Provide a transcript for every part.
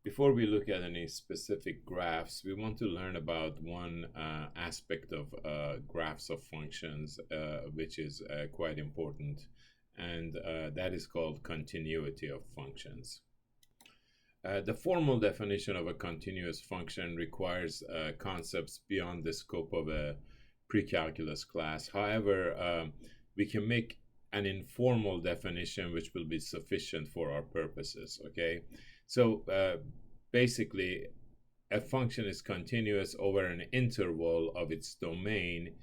Before we look at any specific graphs, we want to learn about one aspect of graphs of functions, which is quite important, and that is called continuity of functions. The formal definition of a continuous function requires concepts beyond the scope of a precalculus class. However, we can make an informal definition which will be sufficient for our purposes, okay? So basically, a function is continuous over an interval of its domain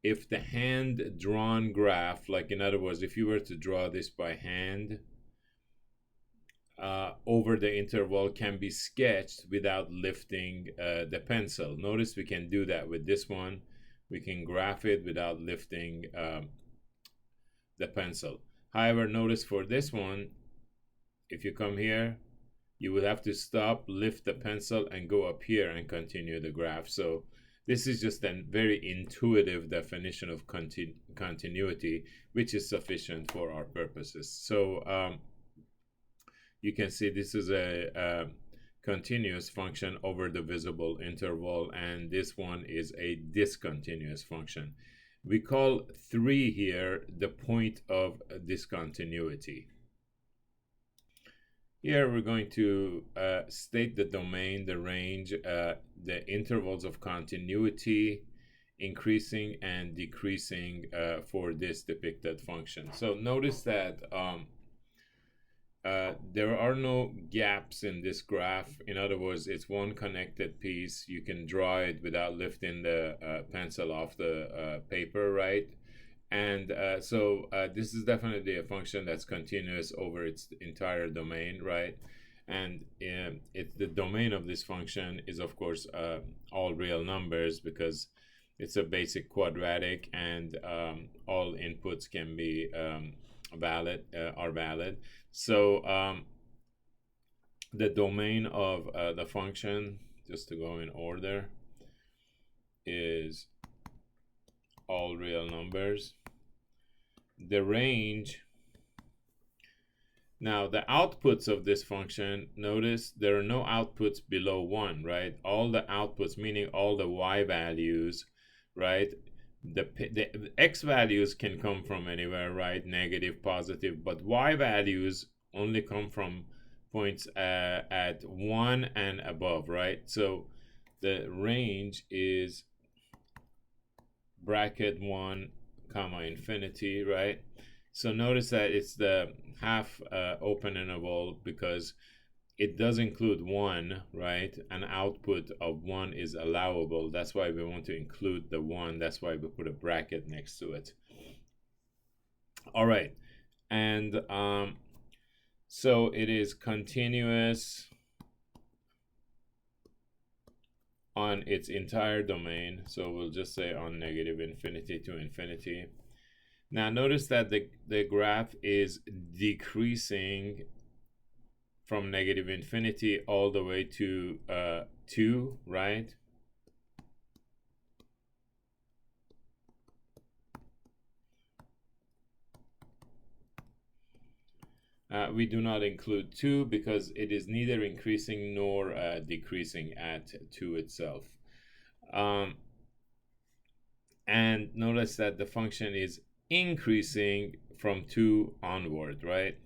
if the hand-drawn graph, like in other words, if you were to draw this by hand, over the interval can be sketched without lifting the pencil. Notice we can do that with this one. We can graph it without lifting the pencil. However, notice for this one, if you come here, you would have to stop, lift the pencil, and go up here and continue the graph. So this is just a very intuitive definition of continuity, which is sufficient for our purposes. So you can see this is a continuous function over the visible interval, and this one is a discontinuous function. We call 3 here the point of discontinuity. Here we're going to state the domain, the range, the intervals of continuity, increasing and decreasing for this depicted function. So notice that there are no gaps in this graph. In other words, it's one connected piece. You can draw it without lifting the pencil off the paper, right? And so this is definitely a function that's continuous over its entire domain, right? And the domain of this function is, of course, all real numbers, because it's a basic quadratic, and all inputs can be valid. So the domain of the function, just to go in order, is all real numbers. The range, now the outputs of this function, notice there are no outputs below 1, right? All the outputs, meaning all the y values, right? The x values can come from anywhere, right? Negative, positive, but y values only come from points at 1 and above, right? So the range is bracket 1 comma infinity, right? So notice that it's the half open interval because it does include 1, right? An output of 1 is allowable. That's why we want to include the 1. That's why we put a bracket next to it. All right. And so it is continuous on its entire domain. So we'll just say on negative infinity to infinity. Now notice that the graph is decreasing from negative infinity all the way to 2, right? We do not include 2 because it is neither increasing nor decreasing at 2 itself. And notice that the function is increasing from 2 onward, right?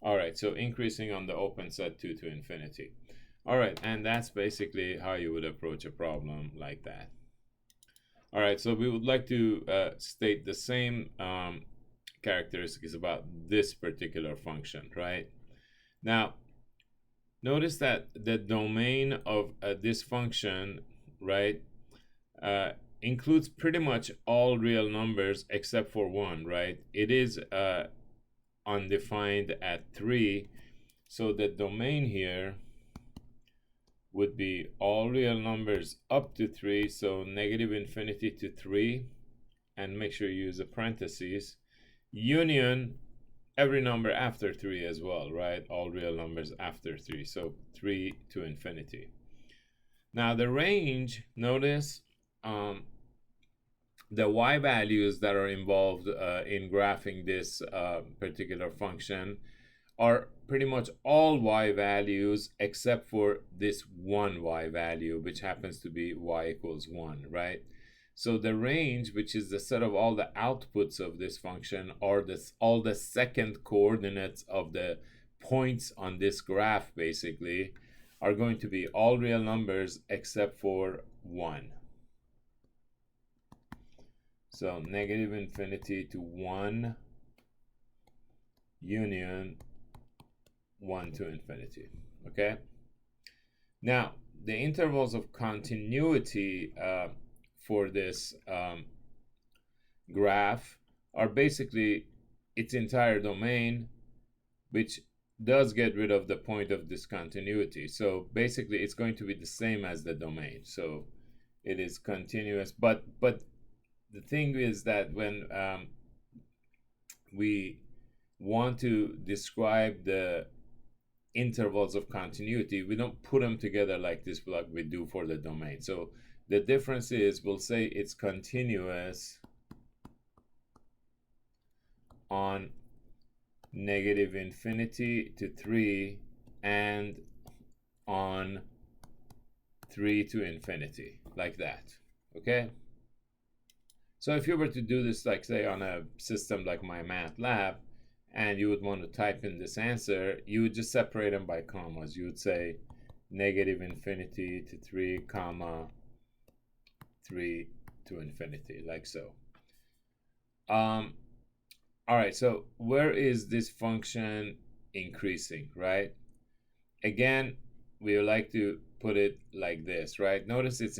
All right, so increasing on the open set 2 to infinity. All right, and that's basically how you would approach a problem like that. All right, so we would like to state the same characteristics about this particular function, right? Now, notice that the domain of this function, right, includes pretty much all real numbers except for 1, right? It is undefined at 3, so the domain here would be all real numbers up to 3, so negative infinity to 3, and make sure you use a parentheses, union every number after 3 as well, right? All real numbers after 3, so 3 to infinity. Now the range, notice the y values that are involved in graphing this particular function are pretty much all y values except for this one y value, which happens to be y equals 1, right? So the range, which is the set of all the outputs of this function, or this all the second coordinates of the points on this graph, basically, are going to be all real numbers except for 1. So negative infinity to 1 union 1 to infinity. Okay? Now, the intervals of continuity for this graph are basically its entire domain, which does get rid of the point of discontinuity. So basically, it's going to be the same as the domain. So it is continuous. But the thing is that when we want to describe the intervals of continuity, we don't put them together like this, like we do for the domain. So the difference is we'll say it's continuous on negative infinity to 3 and on 3 to infinity, like that. Okay? So if you were to do this, like say on a system like MyMathLab, and you would want to type in this answer, you would just separate them by commas. You would say negative infinity to 3 comma 3 to infinity, like so. All right, so where is this function increasing, right? Again, we would like to put it like this, right? Notice it's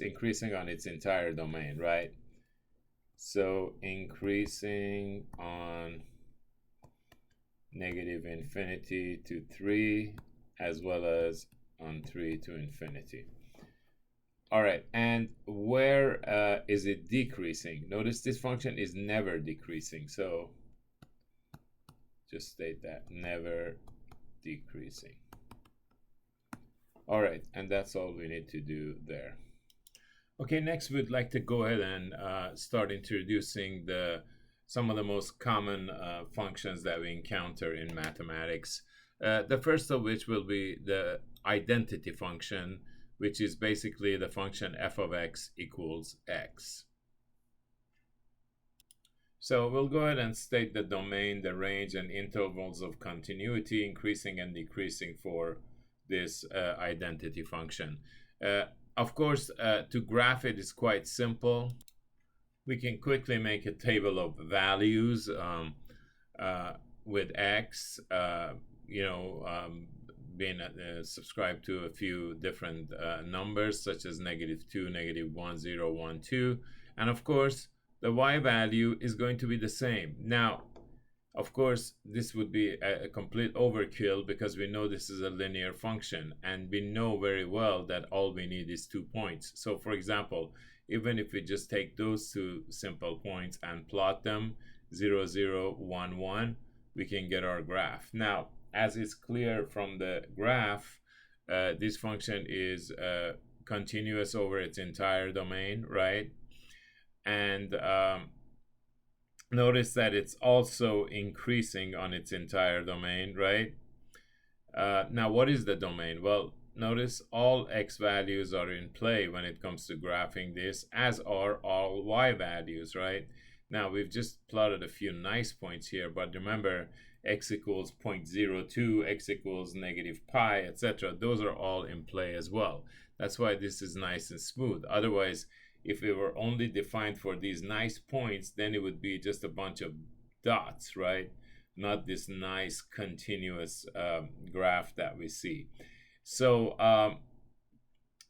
increasing on its entire domain, right? So increasing on negative infinity to 3 as well as on 3 to infinity. All right, and where is it decreasing? Notice this function is never decreasing, so just state that, never decreasing. All right, and that's all we need to do there. Okay, next we'd like to go ahead and start introducing some of the most common functions that we encounter in mathematics. The first of which will be the identity function, which is basically the function f of x equals x. So we'll go ahead and state the domain, the range, and intervals of continuity, increasing and decreasing for this identity function. Of course, to graph it is quite simple. We can quickly make a table of values with x, being subscribed to a few different numbers such as -2, -1, 0, 1, 2. And of course, the y value is going to be the same. Now, of course, this would be a complete overkill because we know this is a linear function and we know very well that all we need is 2 points. So for example, even if we just take those two simple points and plot them 0, 0, 1, 1, we can get our graph. Now, as is clear from the graph, this function is continuous over its entire domain, right? And notice that it's also increasing on its entire domain, right? Now, what is the domain? Well, notice all x values are in play when it comes to graphing this, as are all y values, right? Now, we've just plotted a few nice points here, but remember, x equals 0.02, x equals -pi, etc. Those are all in play as well. That's why this is nice and smooth. Otherwise, if it were only defined for these nice points, then it would be just a bunch of dots, right? Not this nice continuous graph that we see. So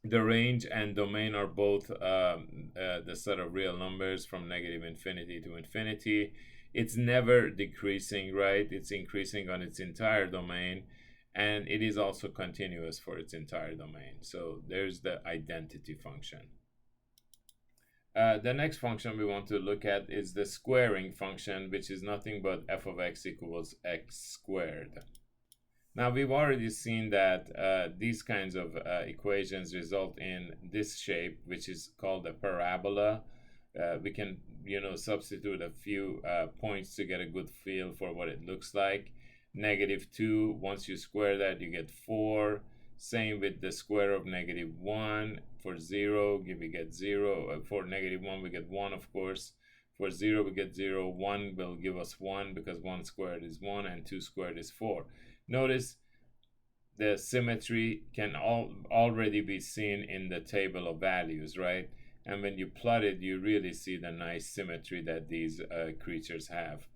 the range and domain are both the set of real numbers from negative infinity to infinity. It's never decreasing, right? It's increasing on its entire domain, and it is also continuous for its entire domain. So there's the identity function. The next function we want to look at is the squaring function, which is nothing but f of x equals x squared. Now, we've already seen that these kinds of equations result in this shape, which is called a parabola. We can, substitute a few points to get a good feel for what it looks like. -2, once you square that, you get 4. Same with the square of -1. For 0, we get 0. For -1, we get 1, of course. For 0, we get 0. 1 will give us 1 because 1 squared is 1 and 2 squared is 4. Notice the symmetry can already be seen in the table of values, right? And when you plot it, you really see the nice symmetry that these creatures have.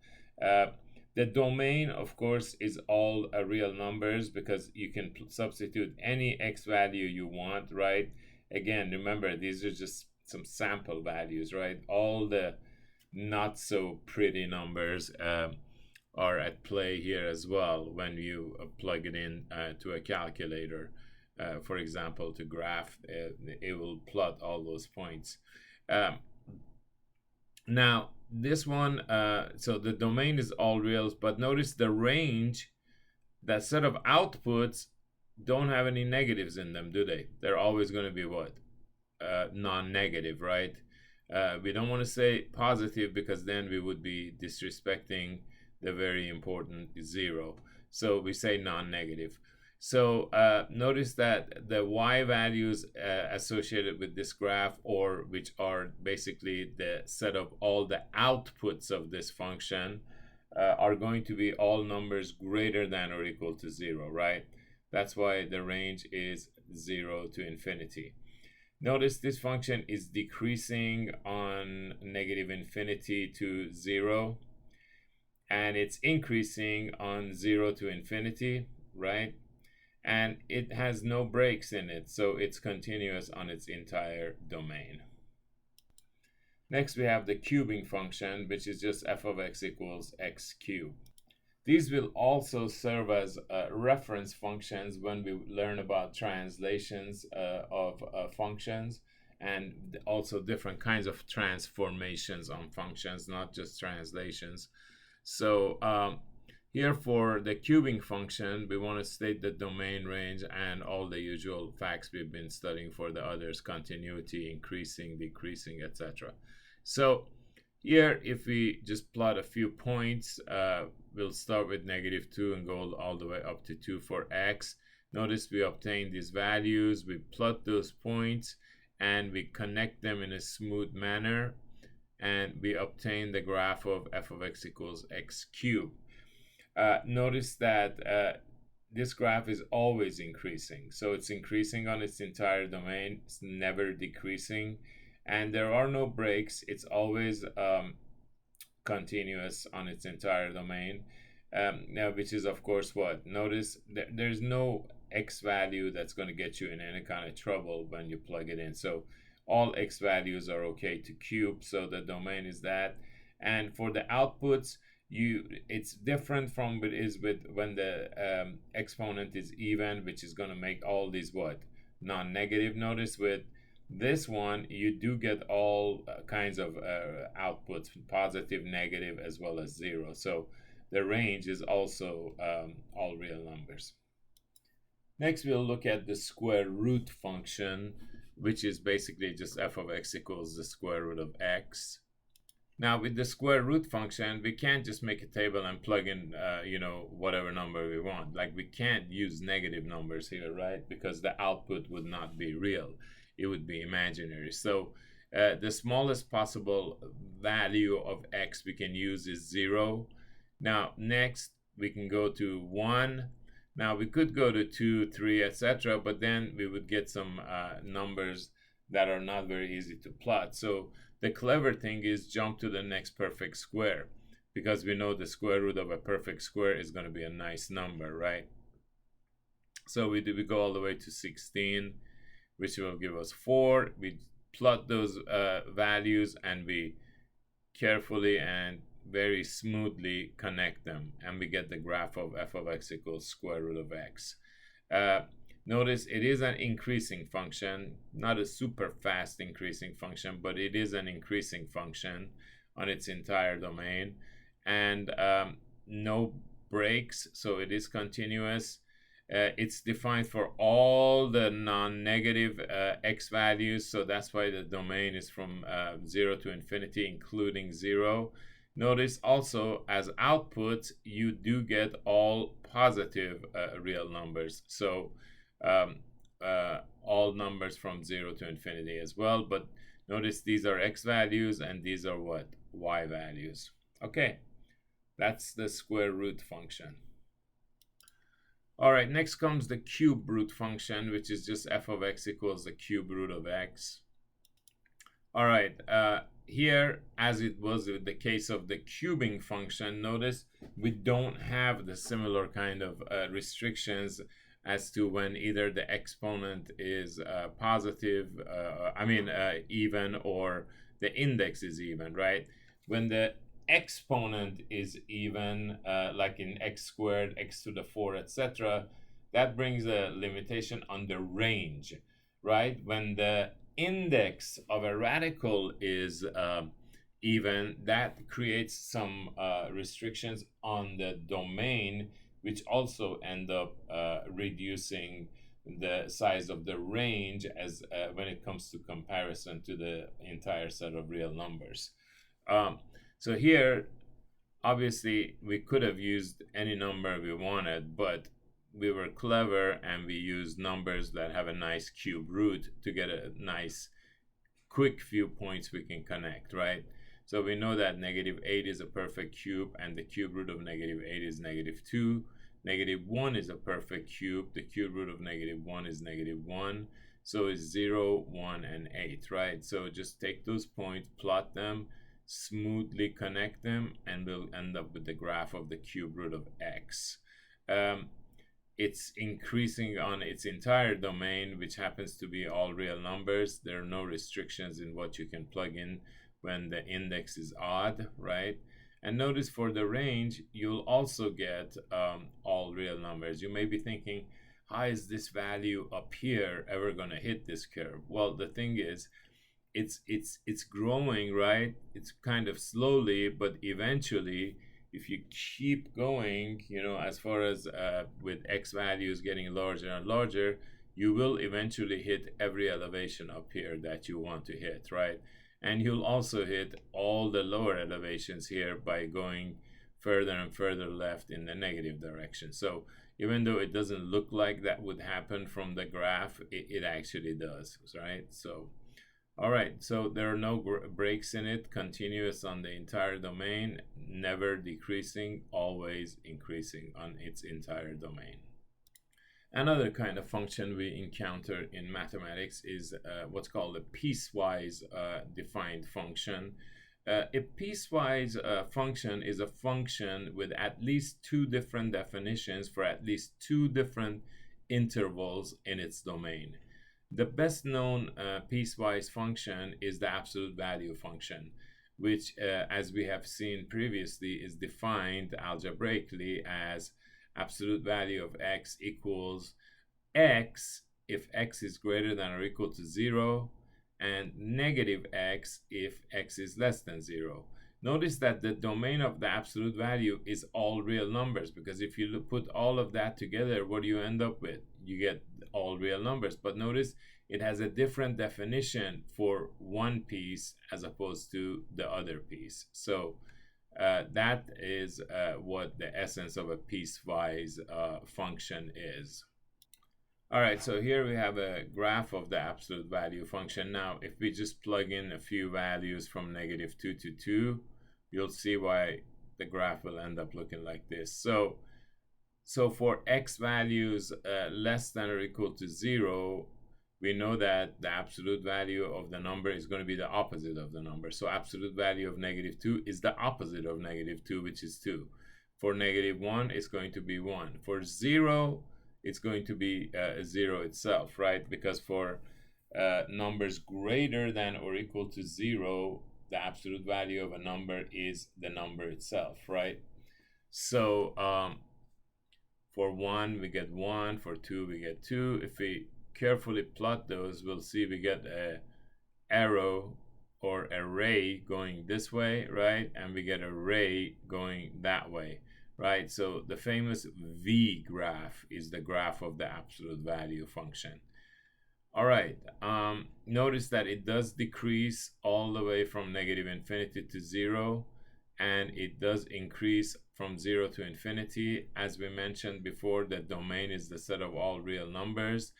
The domain, of course, is all real numbers because you can substitute any x value you want, right? Again, remember, these are just some sample values, right? All the not so pretty numbers are at play here as well when you plug it in to a calculator. For example, to graph, it will plot all those points. Now, this one, so the domain is all reals, but notice the range, that set of outputs don't have any negatives in them, do they? They're always going to be what? Non-negative, right? We don't want to say positive because then we would be disrespecting the very important 0. So we say non-negative. So notice that the y values associated with this graph, or which are basically the set of all the outputs of this function, are going to be all numbers greater than or equal to 0, right? That's why the range is 0 to infinity. Notice this function is decreasing on -infinity to 0, and it's increasing on 0 to infinity, right? And it has no breaks in it, so it's continuous on its entire domain. Next, we have the cubing function, which is just f of x equals x cubed. These will also serve as reference functions when we learn about translations of functions, and also different kinds of transformations on functions, not just translations. So here for the cubing function, we want to state the domain range and all the usual facts we've been studying for the others: continuity, increasing, decreasing, etc. So here, if we just plot a few points, we'll start with -2 and go all the way up to 2 for x. Notice we obtain these values, we plot those points, and we connect them in a smooth manner, and we obtain the graph of f of x equals x cubed. Notice that this graph is always increasing. So it's increasing on its entire domain. It's never decreasing. And there are no breaks. It's always continuous on its entire domain. Now, which is, of course, what? Notice there's no x value that's going to get you in any kind of trouble when you plug it in. So all x values are okay to cube. So the domain is that. And for the outputs, it's different from what is with when the exponent is even, which is going to make all these what? Non-negative. Notice with this one, you do get all kinds of outputs, positive, negative, as well as 0. So the range is also all real numbers. Next, we'll look at the square root function, which is basically just f of x equals the square root of x. Now, with the square root function, we can't just make a table and plug in, whatever number we want. Like, we can't use negative numbers here, right? Because the output would not be real. It would be imaginary. So the smallest possible value of x we can use is 0. Now, next, we can go to 1. Now, we could go to 2, 3, etc., but then we would get some numbers that are not very easy to plot. So the clever thing is jump to the next perfect square, because we know the square root of a perfect square is going to be a nice number, right? So we go all the way to 16, which will give us 4. We plot those values, and we carefully and very smoothly connect them, and we get the graph of f of x equals square root of x. Notice it is an increasing function, not a super fast increasing function, but it is an increasing function on its entire domain, and no breaks, so it is continuous. It's defined for all the non-negative x values, so that's why the domain is from 0 to infinity, including 0. Notice also as output, you do get all positive real numbers, so all numbers from 0 to infinity as well. But notice these are x values and these are what? Y values. Okay, that's the square root function. All right, next comes the cube root function, which is just f of x equals the cube root of x. All right, here, as it was with the case of the cubing function, notice we don't have the similar kind of restrictions as to when either the exponent is positive, even, or the index is even, right? When the exponent is even, like in x squared, x to the 4, etc., that brings a limitation on the range, right? When the index of a radical is even, that creates some restrictions on the domain, which also end up reducing the size of the range as when it comes to comparison to the entire set of real numbers. So here, obviously, we could have used any number we wanted, but we were clever and we used numbers that have a nice cube root to get a nice quick few points we can connect, right? So we know that -8 is a perfect cube, and the cube root of -8 is -2. -1 is a perfect cube. The cube root of -1 is -1. So it's 0, 1, and 8, right? So just take those points, plot them, smoothly connect them, and we'll end up with the graph of the cube root of x. It's increasing on its entire domain, which happens to be all real numbers. There are no restrictions in what you can plug in when the index is odd, right? And notice for the range, you'll also get all real numbers. You may be thinking, how is this value up here ever going to hit this curve? Well, the thing is, it's growing, right? It's kind of slowly, but eventually, if you keep going, as far as with x values getting larger and larger, you will eventually hit every elevation up here that you want to hit, right? And you'll also hit all the lower elevations here by going further and further left in the negative direction. So even though it doesn't look like that would happen from the graph, it actually does, right? So all right, so there are no breaks in it, continuous on the entire domain, never decreasing, always increasing on its entire domain. Another kind of function we encounter in mathematics is what's called a piecewise-defined function. A piecewise function is a function with at least two different definitions for at least two different intervals in its domain. The best known piecewise function is the absolute value function, which, as we have seen previously, is defined algebraically as absolute value of x equals x if x is greater than or equal to 0, and negative x if x is less than 0. Notice that the domain of the absolute value is all real numbers, because if you put all of that together, what do you end up with? You get all real numbers. But notice it has a different definition for one piece as opposed to the other piece. So that is what the essence of a piecewise function is. All right, so here we have a graph of the absolute value function. Now, if we just plug in a few values from -2 to 2, you'll see why the graph will end up looking like this. So for x values less than or equal to 0, we know that the absolute value of the number is going to be the opposite of the number. So absolute value of -2 is the opposite of -2, which is 2. For -1, it's going to be 1. For 0, it's going to be 0 itself, right? Because for numbers greater than or equal to 0, the absolute value of a number is the number itself, right? So for 1, we get 1. For 2, we get 2. If we carefully plot those, we'll see we get a arrow or a ray going this way, right? And we get a ray going that way, right? So the famous V graph is the graph of the absolute value function. All right, notice that it does decrease all the way from negative infinity to 0, and it does increase from 0 to infinity. As we mentioned before, the domain is the set of all real numbers,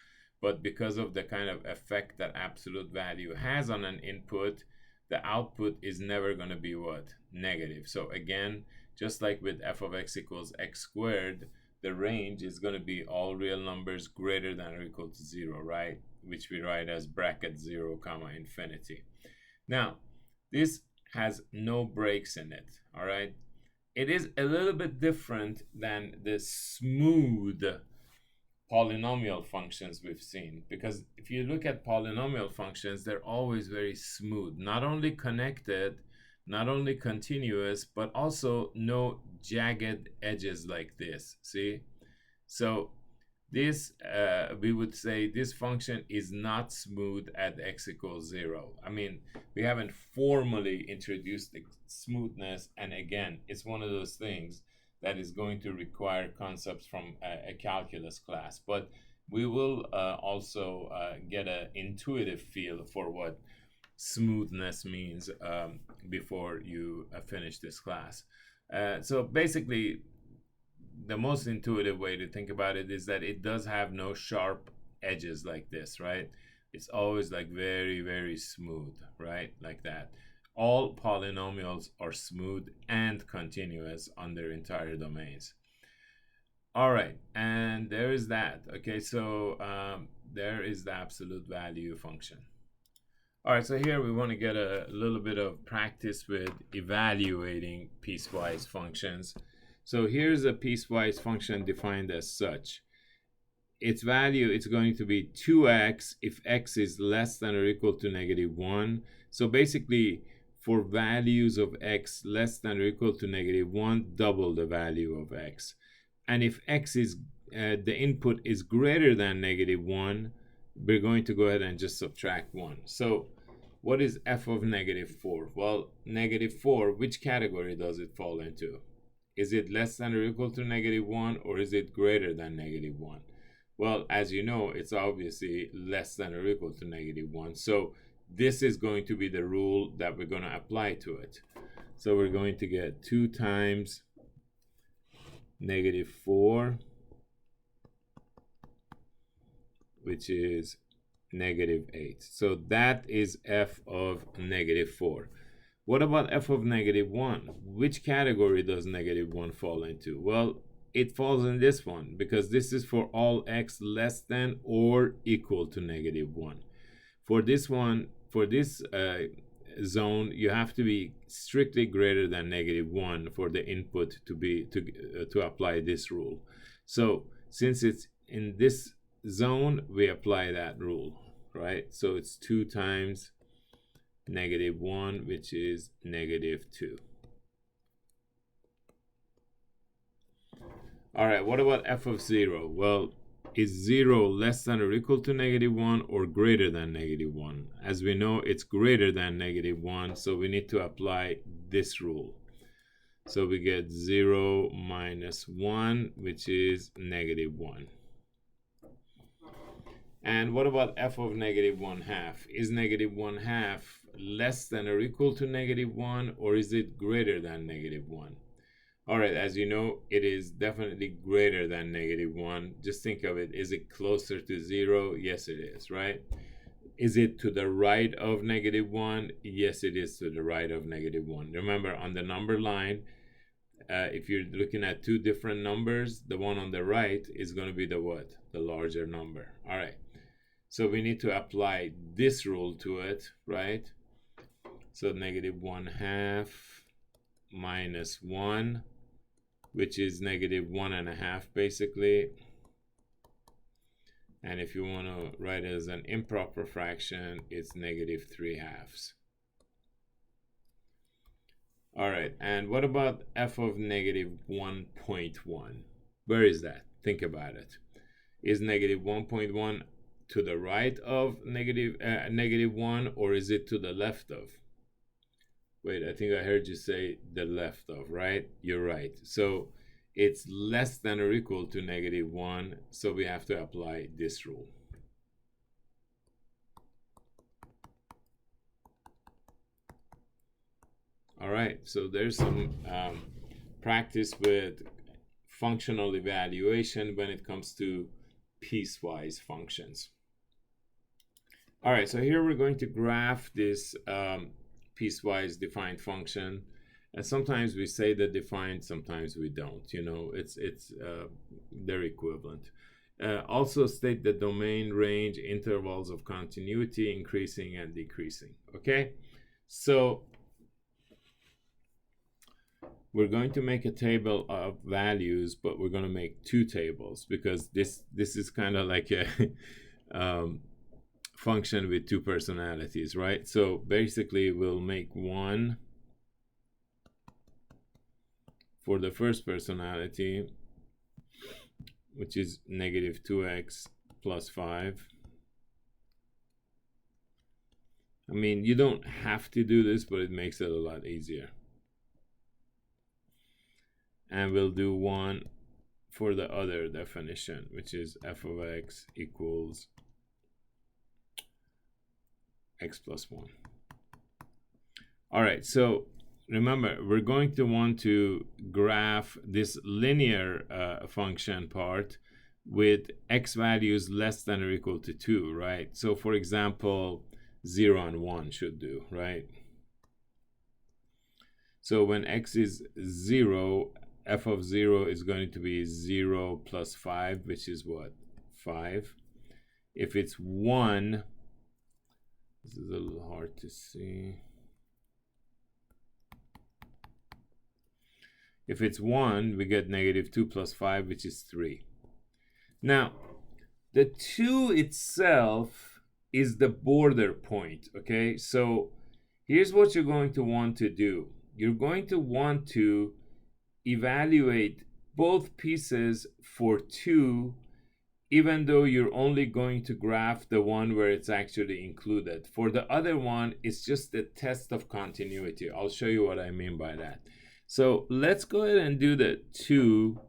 but because of the kind of effect that absolute value has on an input, the output is never going to be what? Negative. So again, just like with f of x equals x squared, the range is going to be all real numbers greater than or equal to 0, right? Which we write as bracket 0 comma infinity. Now, this has no breaks in it, all right? It is a little bit different than the smooth polynomial functions we've seen, because if you look at polynomial functions, they're always very smooth, not only connected, not only continuous, but also no jagged edges like this. See? So this, we would say this function is not smooth at x equals 0. I mean, we haven't formally introduced the smoothness, and again, it's one of those things that is going to require concepts from a calculus class, but we will also get an intuitive feel for what smoothness means before you finish this class. So basically, the most intuitive way to think about it is that it does have no sharp edges like this, right? It's always like very, very smooth, right? Like that. All polynomials are smooth and continuous on their entire domains. All right, and there is that. Okay, so there is the absolute value function. All right, so here we want to get a little bit of practice with evaluating piecewise functions. So here's a piecewise function defined as such. Its value is going to be 2x if x is less than or equal to -1. So basically, for values of x less than or equal to -1, double the value of x. And if x is, the input is greater than -1, we're going to go ahead and just subtract 1. So what is f of -4? Well, -4, which category does it fall into? Is it less than or equal to -1, or is it greater than -1? Well, as you know, it's obviously less than or equal to -1. So this is going to be the rule that we're going to apply to it. So we're going to get 2 times -4, which is -8. So that is f of -4. What about f of -1? Which category does -1 fall into? Well, it falls in this one, because this is for all x less than or equal to -1. For this one, for this zone, you have to be strictly greater than -1 for the input to be to apply this rule. So since it's in this zone, we apply that rule, right? So it's 2 times -1, which is -2. All right, what about f of 0? Well, is 0 less than or equal to -1 or greater than -1? As we know, it's greater than -1, so we need to apply this rule. So we get 0 minus 1, which is -1. And what about f of -1/2? Is -1/2 less than or equal to -1, or is it greater than -1? All right, as you know, it is definitely greater than -1. Just think of it. Is it closer to 0? Yes, it is, right? Is it to the right of -1? Yes, it is to the right of -1. Remember, on the number line, if you're looking at two different numbers, the one on the right is going to be the what? The larger number. All right. So we need to apply this rule to it, right? So -1/2 minus 1, which is -1.5 basically. And if you want to write it as an improper fraction, it's -3/2. All right, and what about f of -1.1? Where is that? Think about it. Is -1.1 to the right of -1, or is it to the left of? Wait, I think I heard you say the left of, right? You're right. So it's less than or equal to -1, so we have to apply this rule. All right, so there's some practice with functional evaluation when it comes to piecewise functions. All right, so here we're going to graph this piecewise defined function. And sometimes we say that defined, sometimes we don't. You know, they're equivalent. Also state the domain, range, intervals of continuity, increasing and decreasing. Okay, so we're going to make a table of values, but we're going to make two tables because this is kind of like a function with two personalities, right? So basically we'll make one for the first personality, which is -2x plus 5. I mean, you don't have to do this, but it makes it a lot easier. And we'll do one for the other definition, which is f of x equals x plus 1. All right, so remember, we're going to want to graph this linear function part with x values less than or equal to 2, right? So for example, 0 and 1 should do, right? So when x is 0, f of 0 is going to be 0 plus 5, which is what? 5. If it's 1, this is a little hard to see. If it's 1, we get -2 plus 5, which is 3. Now, the 2 itself is the border point, okay? So here's what you're going to want to do. You're going to want to evaluate both pieces for 2, even though you're only going to graph the one where it's actually included. For the other one, it's just a test of continuity. I'll show you what I mean by that. So let's go ahead and do the 2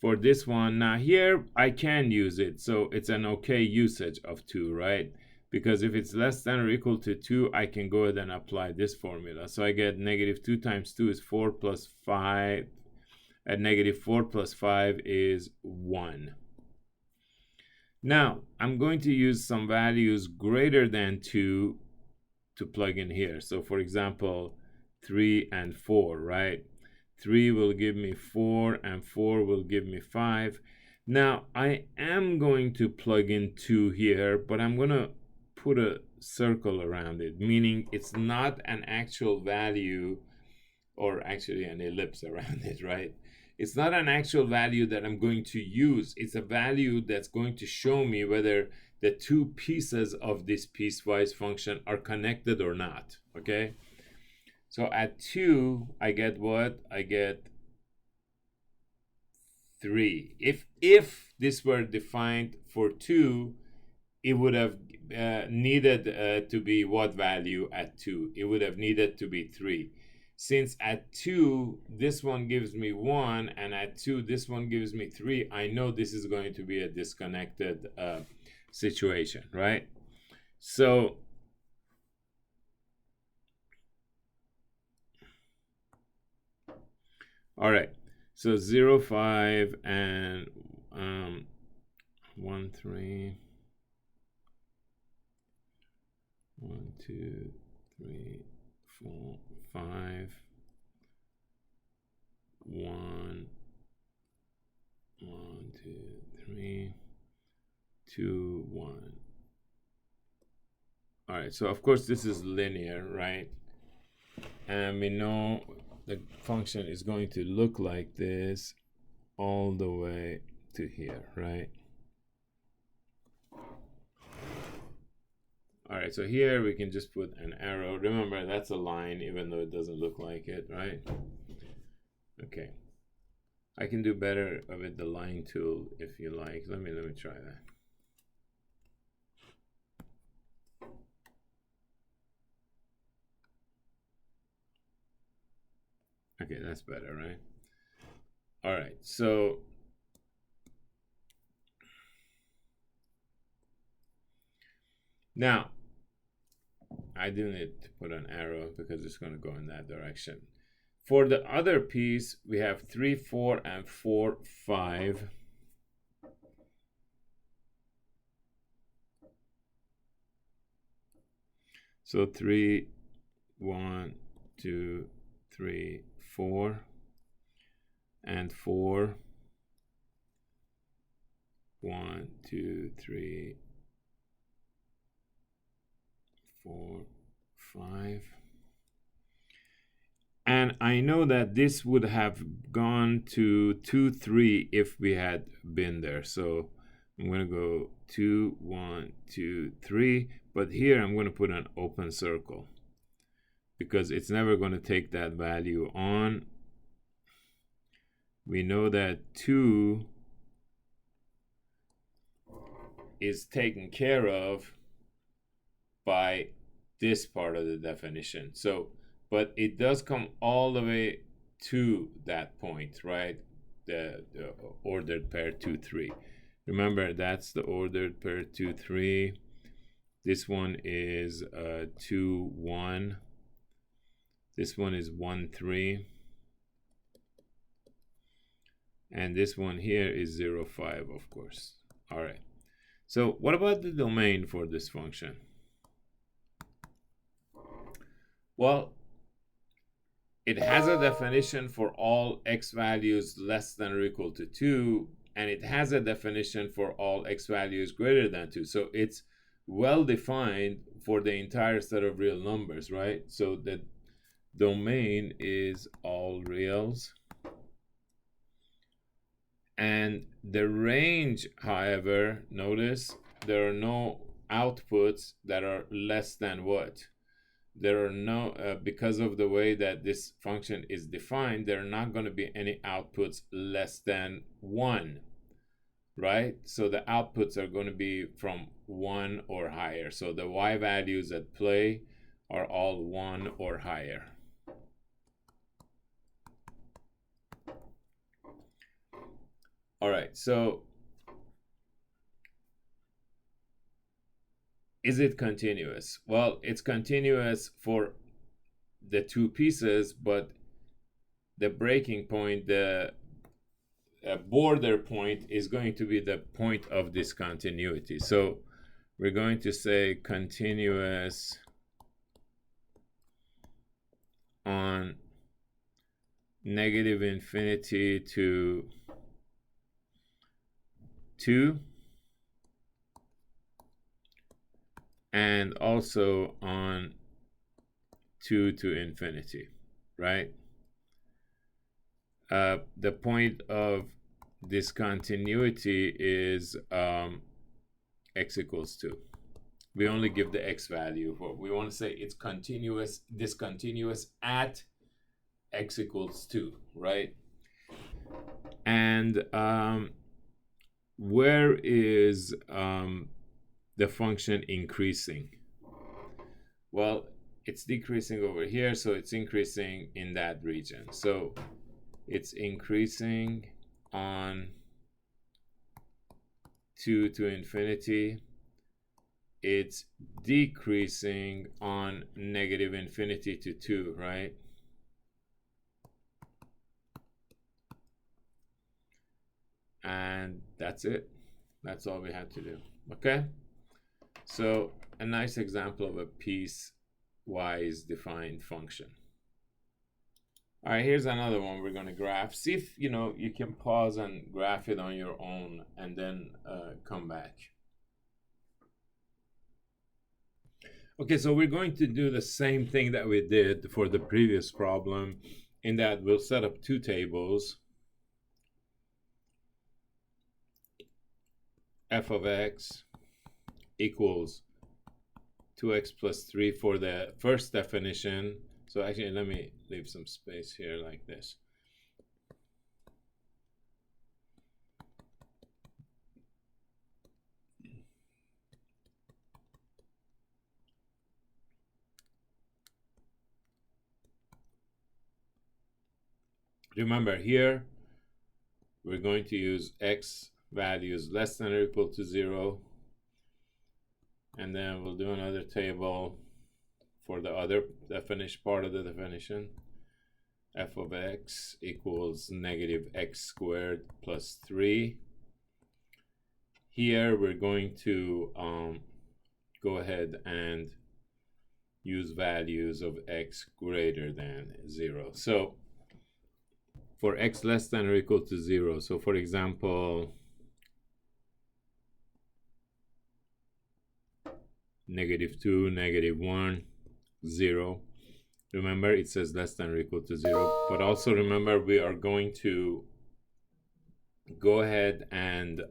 for this one. Now here, I can use it. So it's an okay usage of 2, right? Because if it's less than or equal to 2, I can go ahead and apply this formula. So I get -2 times 2 is 4 plus 5. At -4 plus 5 is 1. Now, I'm going to use some values greater than 2 to plug in here. So for example, 3 and 4, right? 3 will give me 4 and 4 will give me 5. Now, I am going to plug in 2 here, but I'm going to put a circle around it, meaning it's not an actual value, or actually an ellipse around it, right? It's not an actual value that I'm going to use. It's a value that's going to show me whether the two pieces of this piecewise function are connected or not, okay? So at 2, I get what? I get 3. If this were defined for 2, it would have needed to be what value at 2? It would have needed to be 3. Since at 2, this one gives me 1, and at 2, this one gives me 3, I know this is going to be a disconnected situation, right? So all right, so 0, 5, and 1, 3, 1, 2, 3, 4, 5, 1, 1, 2, 3, 2, 1. All right, so of course this is linear, right? And we know the function is going to look like this all the way to here, right? All right, so here we can just put an arrow. Remember, that's a line, even though it doesn't look like it, right? Okay. I can do better with the line tool if you like. Let me try that. Okay, that's better, right? All right, so now I do need to put an arrow because it's going to go in that direction. For the other piece, we have 3, 4, and 4, 5. So 3, 1, 2, 3, 4, and 4, 1, 2, 3, 4, 5. And I know that this would have gone to 2, 3 if we had been there. So I'm going to go 2, 1, 2, 3. But here I'm going to put an open circle because it's never going to take that value on. We know that 2 is taken care of by this part of the definition. So, but it does come all the way to that point, right? The ordered pair 2, 3. Remember, that's the ordered pair 2, 3. This one is 2, 1. This one is 1, 3. And this one here is 0, 5, of course. All right. So what about the domain for this function? Well, it has a definition for all x values less than or equal to 2, and it has a definition for all x values greater than 2. So it's well defined for the entire set of real numbers, right? So the domain is all reals. And the range, however, notice there are no outputs that are less than what? There are no, because of the way that this function is defined, there are not going to be any outputs less than 1, right? So the outputs are going to be from 1 or higher. So the y values at play are all 1 or higher. All right, so is it continuous? Well, it's continuous for the two pieces, but the breaking point, the border point, is going to be the point of discontinuity. So we're going to say continuous on negative infinity to 2, and also on 2 to infinity, right? The point of discontinuity is x equals 2. We only give the x value. We want to say it's continuous, discontinuous at x equals 2, right? And where is the function increasing? Well, it's decreasing over here, so it's increasing in that region. So it's increasing on 2 to infinity. It's decreasing on negative infinity to 2, right? And that's it. That's all we had to do. Okay? So a nice example of a piecewise-defined function. All right, here's another one we're going to graph. See if you can pause and graph it on your own and then come back. Okay, so we're going to do the same thing that we did for the previous problem, in that we'll set up two tables. F of x equals 2x plus 3 for the first definition. So actually, let me leave some space here like this. Remember here, we're going to use x values less than or equal to 0, and then we'll do another table for the finished part of the definition. F of x equals negative x squared plus 3. Here we're going to go ahead and use values of x greater than 0. So for x less than or equal to 0, so for example, -2, -1, 0. Remember, it says less than or equal to 0. But also remember, we are going to go ahead and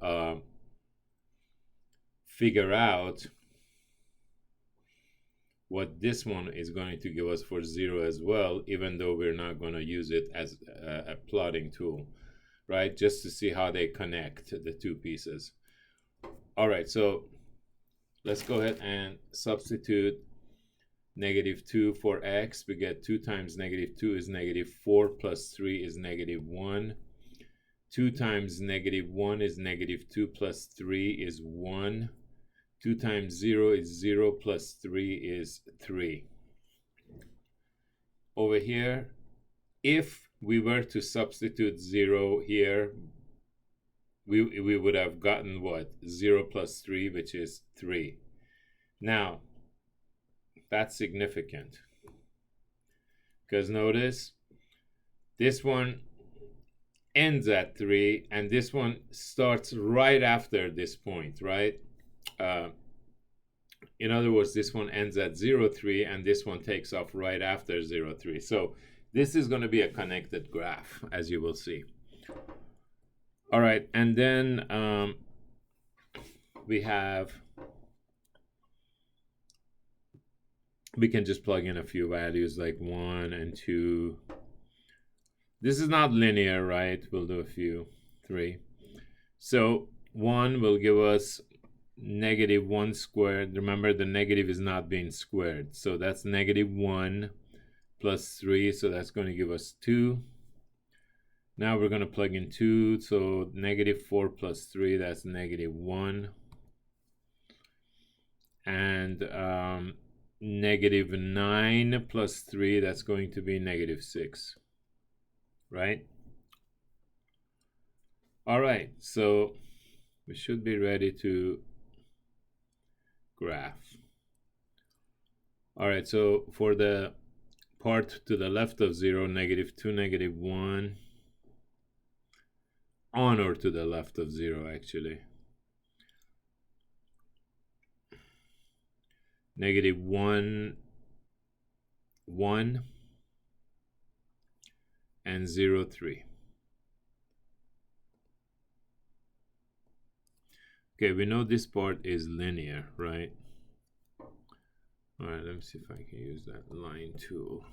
figure out what this one is going to give us for 0 as well, even though we're not going to use it as a plotting tool, right? Just to see how they connect the two pieces. All right, so let's go ahead and substitute -2 for x. We get 2 times -2 is -4 plus 3 is -1. 2 times -1 is -2 plus 3 is 1. 2 times 0 is 0 plus 3 is 3. Over here, if we were to substitute 0 here, we would have gotten what? 0 plus 3, which is 3. Now, that's significant, because notice this one ends at 3 and this one starts right after this point, right? In other words, this one ends at 0, 3 and this one takes off right after 0, 3. So this is going to be a connected graph, as you will see. All right, and then we can just plug in a few values like 1 and 2. This is not linear, right? We'll do a few, 3. So 1 will give us -1 squared. Remember, the negative is not being squared. So that's -1 plus 3. So that's going to give us 2. Now we're going to plug in 2. So -4 plus 3, that's -1. And -9 plus 3, that's going to be -6, right? All right, so we should be ready to graph. All right, so for the part to the left of 0, -2, -1, on or to the left of 0, actually. -1, 1, and 0, 3. Okay, we know this part is linear, right? All right, let me see if I can use that line tool.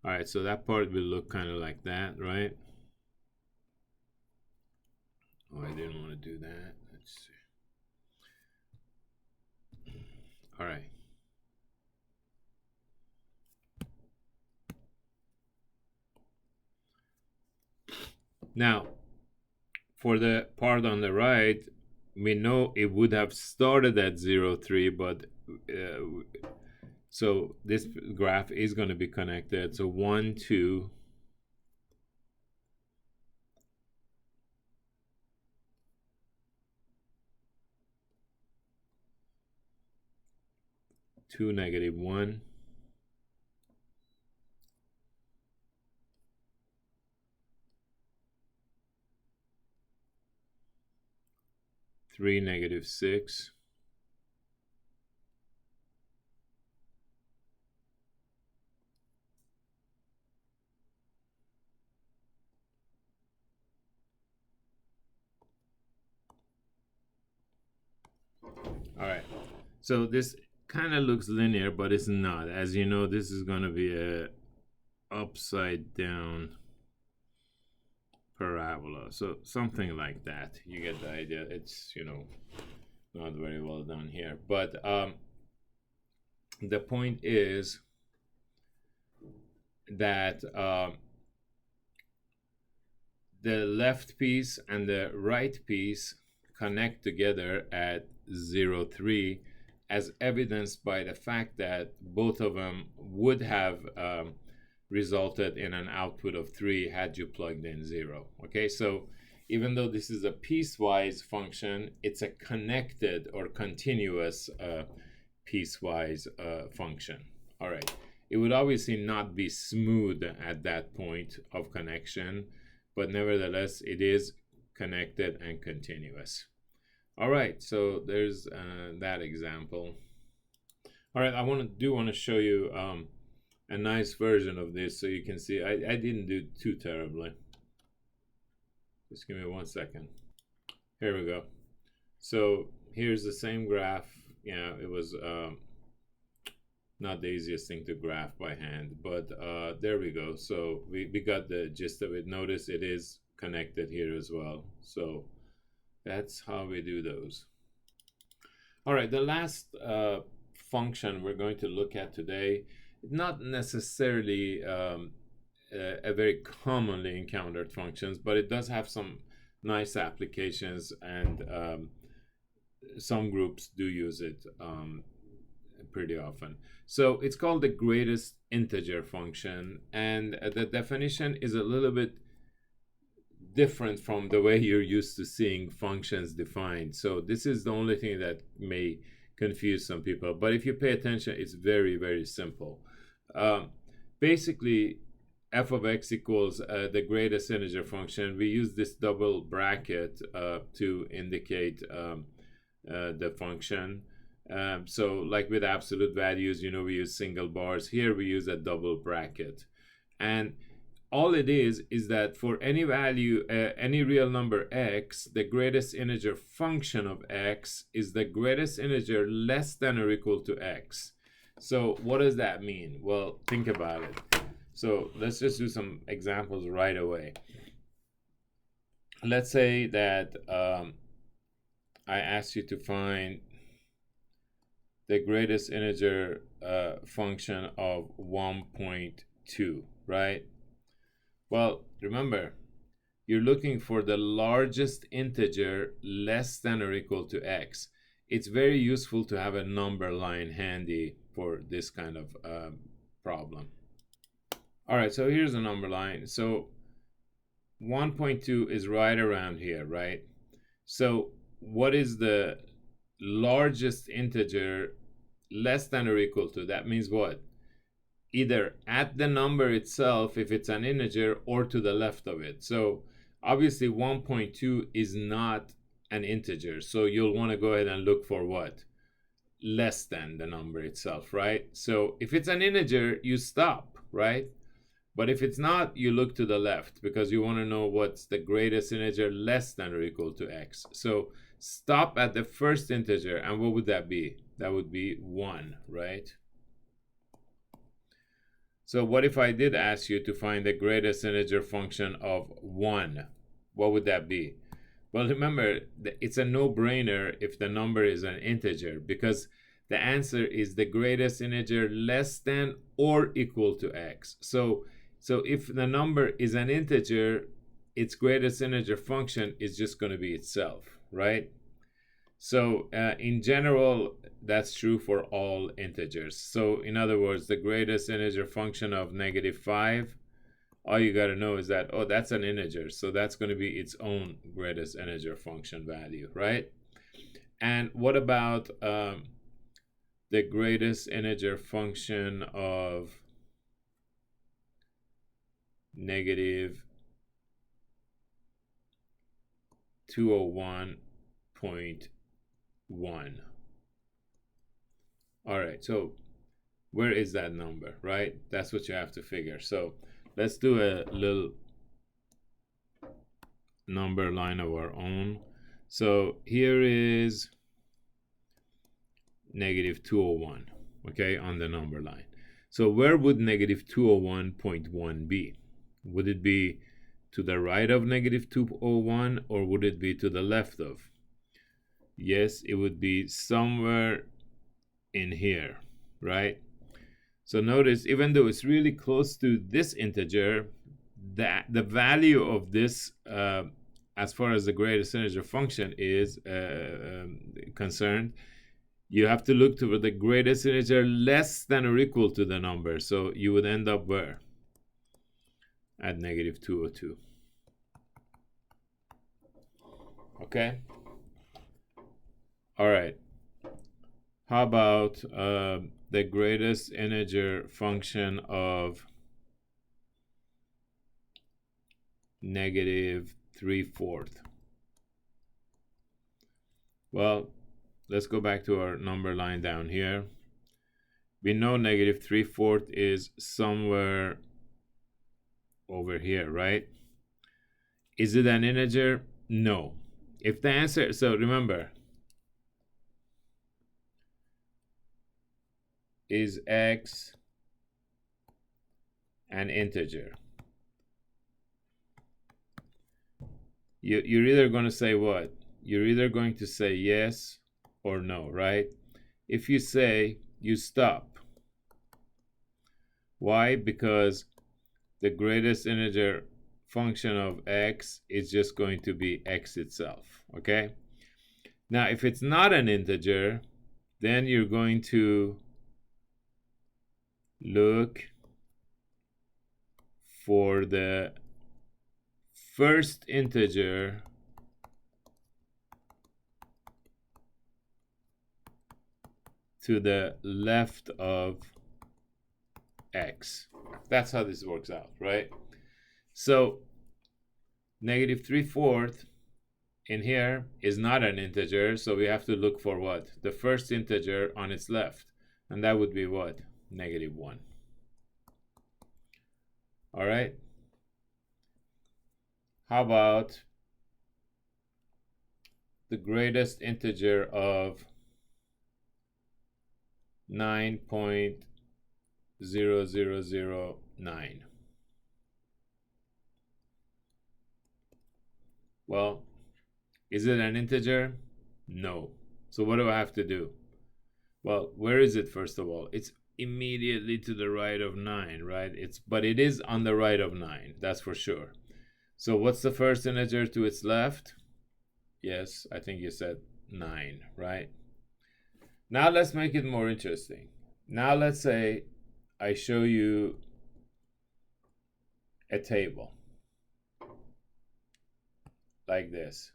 All right, so that part will look kind of like that, right? Oh, I didn't want to do that. Let's see. All right. Now, for the part on the right, we know it would have started at 0, 3, but so this graph is going to be connected. So 1, 2, 2, -1. 3, -6. All right, so this kind of looks linear, but it's not. As you know, this is going to be a upside down parabola, so something like that. You get the idea. It's, you know, not very well done here, but the point is that the left piece and the right piece connect together at 0, 3, as evidenced by the fact that both of them would have resulted in an output of 3 had you plugged in 0. Okay, so even though this is a piecewise function, it's a connected or continuous piecewise function. All right, it would obviously not be smooth at that point of connection, but nevertheless, it is connected and continuous. All right, so there's that example. All right, I want to show you a nice version of this so you can see I didn't do too terribly. Just give me 1 second. Here we go. So here's the same graph. Yeah, it was not the easiest thing to graph by hand, but there we go. So we got the gist of it. Notice it is connected here as well. So that's how we do those. All right, the last function we're going to look at today, not necessarily a very commonly encountered functions, but it does have some nice applications, and some groups do use it pretty often. So it's called the greatest integer function, and the definition is a little bit different from the way you're used to seeing functions defined. So this is the only thing that may confuse some people, but if you pay attention, it's very, very simple. Basically, f of x equals the greatest integer function. We use this double bracket to indicate the function. So like with absolute values, you know, we use single bars. Here we use a double bracket. And all it is that for any value, any real number x, the greatest integer function of x is the greatest integer less than or equal to x. So what does that mean? Well, think about it. So let's just do some examples right away. Let's say that I asked you to find the greatest integer function of 1.2, right? Well, remember, you're looking for the largest integer less than or equal to x. It's very useful to have a number line handy for this kind of problem. All right, so here's a number line. So 1.2 is right around here, right? So what is the largest integer less than or equal to? That means what? Either at the number itself, if it's an integer, or to the left of it. So obviously 1.2 is not an integer. So you'll want to go ahead and look for what? Less than the number itself, right? So if it's an integer, you stop, right? But if it's not, you look to the left because you want to know what's the greatest integer less than or equal to x. So stop at the first integer, and what would that be? That would be 1, right? So what if I did ask you to find the greatest integer function of 1? What would that be? Well, remember, it's a no-brainer if the number is an integer, because the answer is the greatest integer less than or equal to x. So if the number is an integer, its greatest integer function is just going to be itself, right? So in general, that's true for all integers. So in other words, the greatest integer function of -5, all you got to know is that, oh, that's an integer. So that's going to be its own greatest integer function value, right? And what about the greatest integer function of -201.1? All right, so where is that number, right? That's what you have to figure. So let's do a little number line of our own. So here is -201, okay, on the number line. So where would -201.1 be? Would it be to the right of -201, or would it be to the left of? Yes, it would be somewhere in here, right? So notice, even though it's really close to this integer, that the value of this, as far as the greatest integer function is concerned, you have to look to the greatest integer less than or equal to the number. So you would end up where? At negative 202. Okay. All right. How about the greatest integer function of negative 3/4? Well, let's go back to our number line down here. We know negative 3/4 is somewhere over here, right? Is it an integer? No. If the answer, so remember, is x an integer? You're either going to say what? You're either going to say yes or no, right? If you say, you stop. Why? Because the greatest integer function of x is just going to be x itself, okay? Now, if it's not an integer, then you're going to look for the first integer to the left of x. That's how this works out, right? So negative 3/4 in here is not an integer, so we have to look for what? The first integer on its left, and that would be what? Negative 1. All right. How about the greatest integer of 9.0009? Well, is it an integer? No. So what do I have to do? Well, where is it, first of all? It's immediately to the right of 9, right? But it is on the right of 9, that's for sure. So what's the first integer to its left? Yes, I think you said 9, right? Now let's make it more interesting. Now let's say I show you a table like this.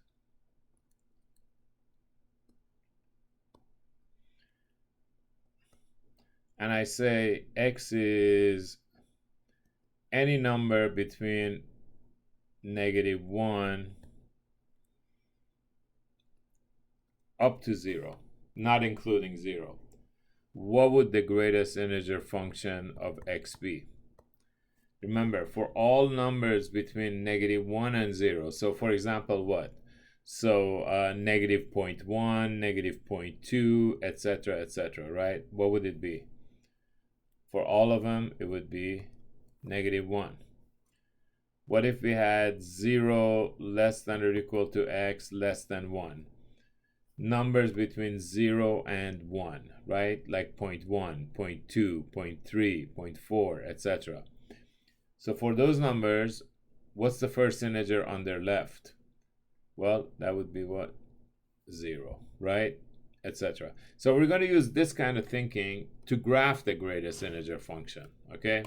And I say x is any number between -1 up to 0, not including 0. What would the greatest integer function of x be? Remember, for all numbers between -1 and 0. So for example, what? So -0.1, -0.2, etc., etc., right? What would it be? For all of them, it would be -1. What if we had 0 less than or equal to x less than 1? Numbers between 0 and 1, right? Like 0.1, 0.2, 0.3, 0.4, etc. So for those numbers, what's the first integer on their left? Well, that would be what? 0, right? Etc. So we're going to use this kind of thinking to graph the greatest integer function, okay?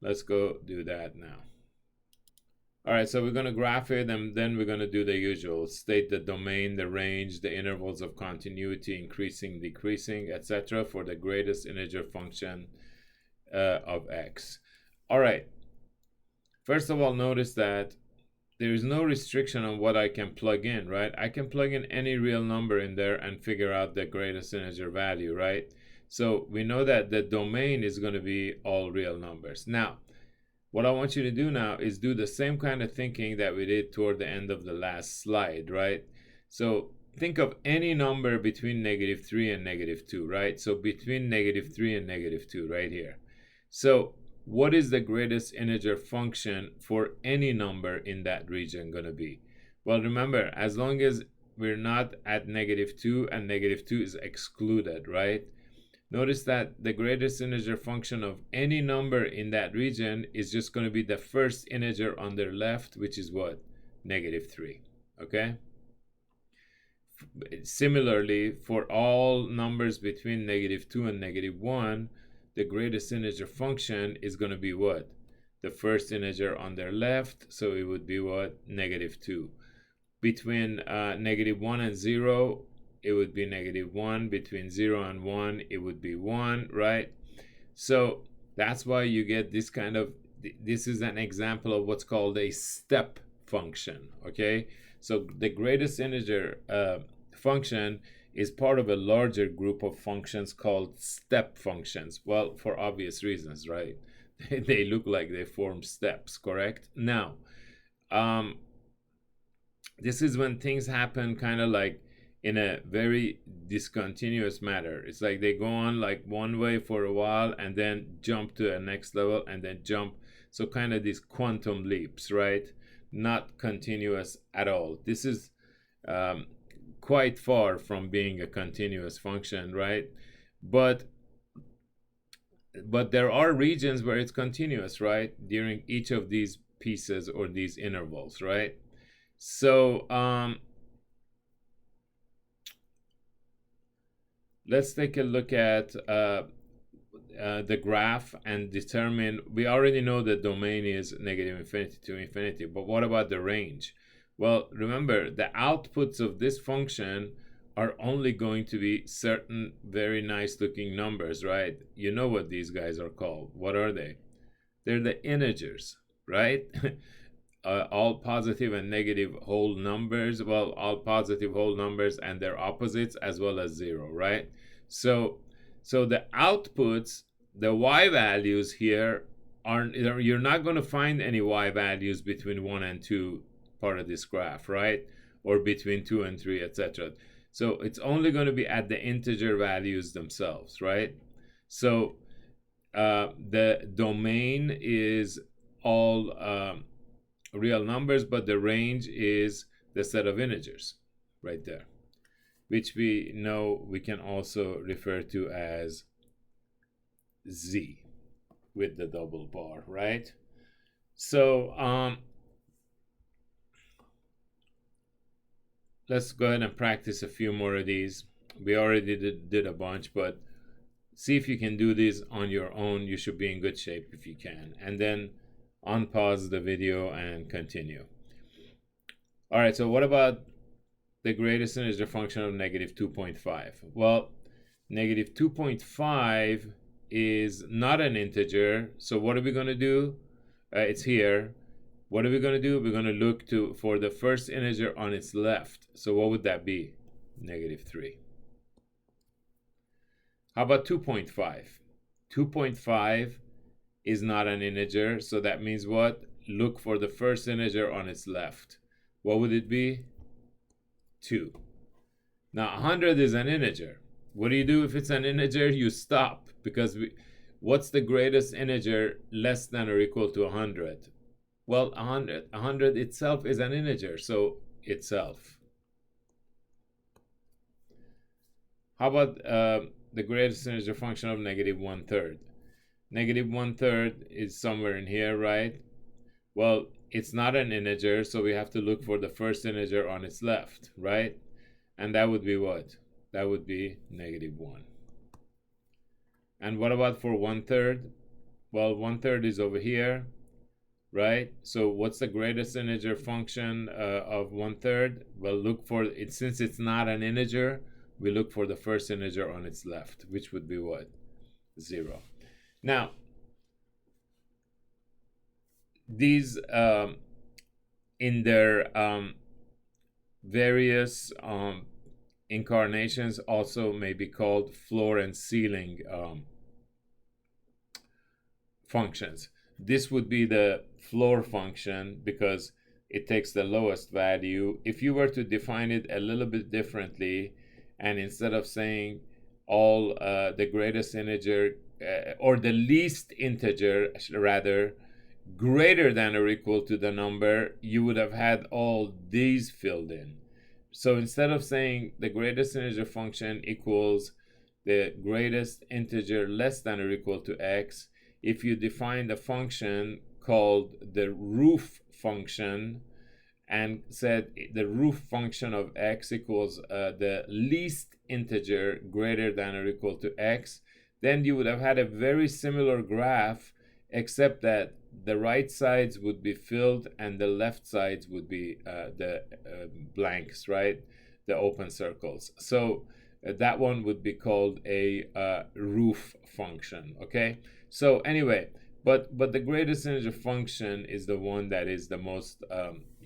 Let's go do that now. All right, so we're going to graph it, and then we're going to do the usual. State the domain, the range, the intervals of continuity, increasing, decreasing, etc. for the greatest integer function of x. All right. First of all, notice that there is no restriction on what I can plug in, right? I can plug in any real number in there and figure out the greatest integer value, right? So we know that the domain is going to be all real numbers. Now, what I want you to do now is do the same kind of thinking that we did toward the end of the last slide, right? So think of any number between -3 and -2, right? So between -3 and -2 right here. So what is the greatest integer function for any number in that region going to be? Well, remember, as long as we're not at -2 and -2 is excluded, right? Notice that the greatest integer function of any number in that region is just going to be the first integer on their left, which is what? -3. Okay? Similarly, for all numbers between -2 and -1, the greatest integer function is going to be what? The first integer on their left, so it would be what? -2. Between -1 and 0, it would be -1. Between 0 and 1, it would be 1, right? So that's why you get this kind of, this is an example of what's called a step function, okay? So the greatest integer function is part of a larger group of functions called step functions. Well, for obvious reasons, right? They look like they form steps, correct? Now, this is when things happen kind of like in a very discontinuous manner. It's like they go on like one way for a while and then jump to a next level and then jump. So kind of these quantum leaps, right? Not continuous at all. This is quite far from being a continuous function, right? But there are regions where it's continuous, right? During each of these pieces or these intervals, right? So let's take a look at the graph and determine, we already know the domain is -infinity to infinity, but what about the range? Well, remember, the outputs of this function are only going to be certain very nice looking numbers, right? You know what these guys are called. What are they? They're the integers, right? All positive and negative whole numbers. Well, all positive whole numbers and their opposites, as well as 0, right? So the outputs, the y values here, you're not going to find any y values between 1 and 2 part of this graph, right? Or between 2 and 3, etc. So it's only going to be at the integer values themselves, right? So the domain is all real numbers, but the range is the set of integers right there, which we know we can also refer to as z with the double bar, right? So let's go ahead and practice a few more of these. We already did a bunch, but see if you can do these on your own. You should be in good shape if you can. And then unpause the video and continue. All right, so what about the greatest integer function of -2.5? Well, -2.5 is not an integer, so what are we going to do? It's here. What are we going to do? We're going to look for the first integer on its left. So what would that be? -3. How about 2.5? 2.5 is not an integer, so that means what? Look for the first integer on its left. What would it be? 2. Now 100 is an integer. What do you do if it's an integer? You stop, because what's the greatest integer less than or equal to 100? Well, 100 itself is an integer, so itself. How about the greatest integer function of -1/3? -1/3 is somewhere in here, right? Well, it's not an integer, so we have to look for the first integer on its left, right? And that would be what? That would be -1. And what about for 1/3? Well, 1/3 is over here, right? So what's the greatest integer function of 1/3? Well, look for it. Since it's not an integer, we look for the first integer on its left, which would be what? 0. Now, these in their various incarnations also may be called floor and ceiling functions. This would be the floor function because it takes the lowest value. If you were to define it a little bit differently, and instead of saying all the greatest integer or the least integer rather greater than or equal to the number, you would have had all these filled in. So instead of saying the greatest integer function equals the greatest integer less than or equal to x if you define the function called the roof function and said the roof function of x equals the least integer greater than or equal to x, then you would have had a very similar graph, except that the right sides would be filled and the left sides would be the blanks, right? The open circles. So that one would be called a roof function, okay? So anyway, but the greatest integer function is the one that is the most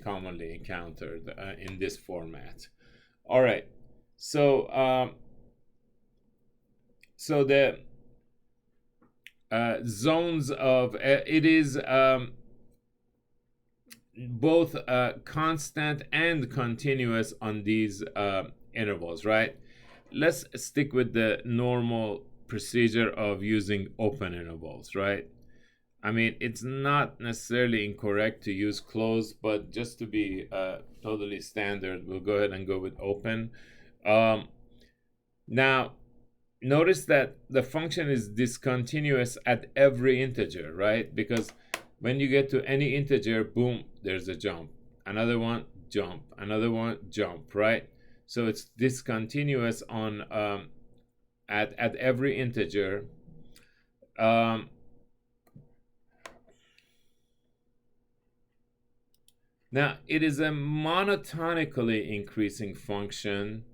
commonly encountered in this format. All right, so so the zones of it is both constant and continuous on these intervals, right? Let's stick with the normal procedure of using open intervals, right? I mean, it's not necessarily incorrect to use closed, but just to be totally standard, we'll go ahead and go with open. Now, notice that the function is discontinuous at every integer, right? Because when you get to any integer, boom, there's a jump. Another one, jump. Another one, jump, right? So it's discontinuous on at every integer. Now, it is a monotonically increasing function